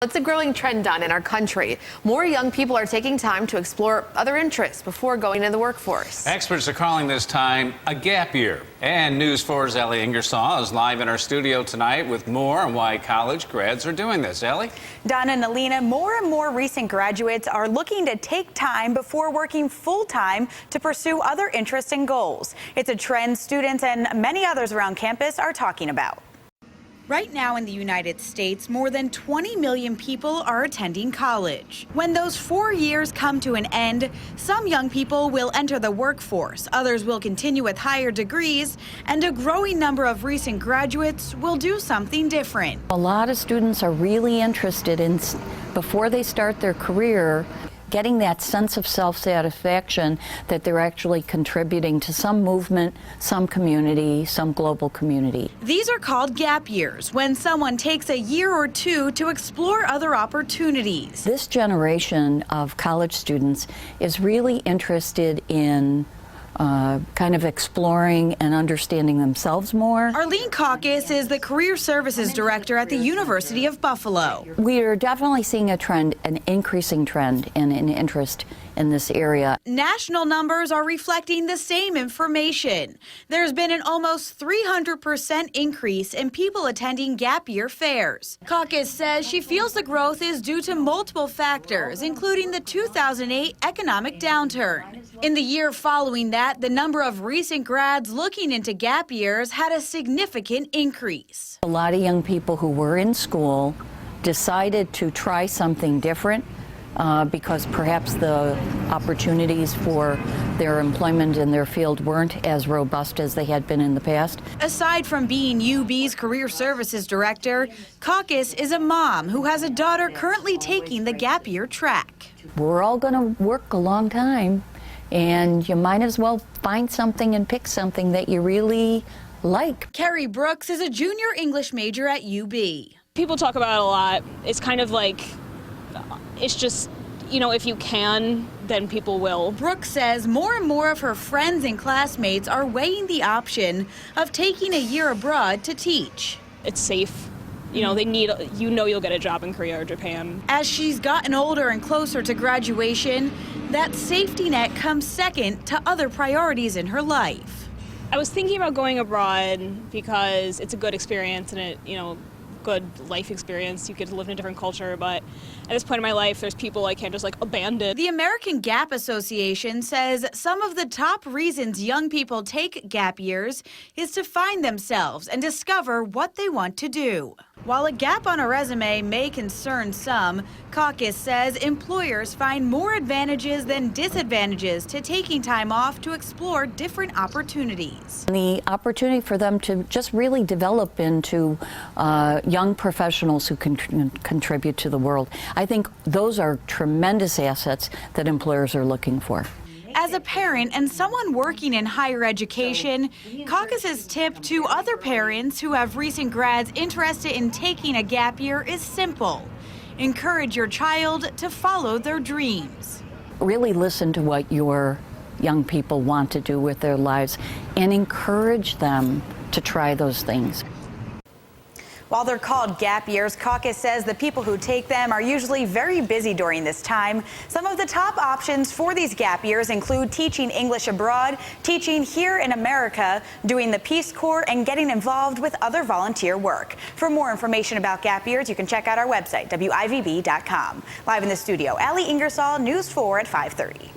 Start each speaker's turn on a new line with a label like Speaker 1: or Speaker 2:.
Speaker 1: It's a growing trend, Don, in our country. More young people are taking time to explore other interests before going into the workforce.
Speaker 2: Experts are calling this time a gap year. And News 4's Ellie Ingersoll is live in our studio tonight with more on why college grads are doing this. Ellie?
Speaker 3: Donna and Alina, more and more recent graduates are looking to take time before working full-time to pursue other interests and goals. It's a trend students and many others around campus are talking about. Right now in the United States, more than 20 million people are attending college. When those 4 years come to an end, some young people will enter the workforce, others will continue with higher degrees, and a growing number of recent graduates will do something different.
Speaker 4: A lot of students are really interested in, before they start their career, getting that sense of self-satisfaction that they're actually contributing to some movement, some community, some global community.
Speaker 3: These are called gap years, when someone takes a year or two to explore other opportunities.
Speaker 4: This generation of college students is really interested in kind of exploring and understanding themselves more.
Speaker 3: Arlene Caucus is the Career Services Director at the University of Buffalo.
Speaker 4: We are definitely seeing a trend, an increasing trend in an interest in this area.
Speaker 3: National numbers are reflecting the same information. There's been an almost 300% increase in people attending gap year fairs. Caucus says she feels the growth is due to multiple factors, including the 2008 economic downturn. In the year following that, the number of recent grads looking into gap years had a significant increase.
Speaker 4: A lot of young people who were in school decided to try something different because perhaps the opportunities for their employment in their field weren't as robust as they had been in the past.
Speaker 3: Aside from being UB's Career Services Director, Caucus is a mom who has a daughter currently taking the gap year track.
Speaker 4: We're all going to work a long time, and you might as well find something and pick something that you really like.
Speaker 3: Carrie Brooks is a junior English major at UB.
Speaker 5: People talk about it a lot. It's kind of like, it's just, you know, if you can, then people will.
Speaker 3: Brooks says more and more of her friends and classmates are weighing the option of taking a year abroad to teach.
Speaker 5: It's safe. You know, you'll get a job in Korea or Japan.
Speaker 3: As she's gotten older and closer to graduation, that safety net comes second to other priorities in her life.
Speaker 5: I was thinking about going abroad because it's a good experience and it, you know, good life experience. You get to live in a different culture, but at this point in my life, there's people I can't just like abandon.
Speaker 3: The American Gap Association says some of the top reasons young people take gap years is to find themselves and discover what they want to do. While a gap on a resume may concern some, Caucus says employers find more advantages than disadvantages to taking time off to explore different opportunities.
Speaker 4: The opportunity for them to just really develop into young professionals who can contribute to the world. I think those are tremendous assets that employers are looking for.
Speaker 3: As a parent and someone working in higher education, Caucus's tip to other parents who have recent grads interested in taking a gap year is simple. Encourage your child to follow their dreams.
Speaker 4: Really listen to what your young people want to do with their lives and encourage them to try those things.
Speaker 3: While they're called gap years, Caucus says the people who take them are usually very busy during this time. Some of the top options for these gap years include teaching English abroad, teaching here in America, doing the Peace Corps, and getting involved with other volunteer work. For more information about gap years, you can check out our website, WIVB.com. Live in the studio, Ellie Ingersoll, News 4 at 5:30.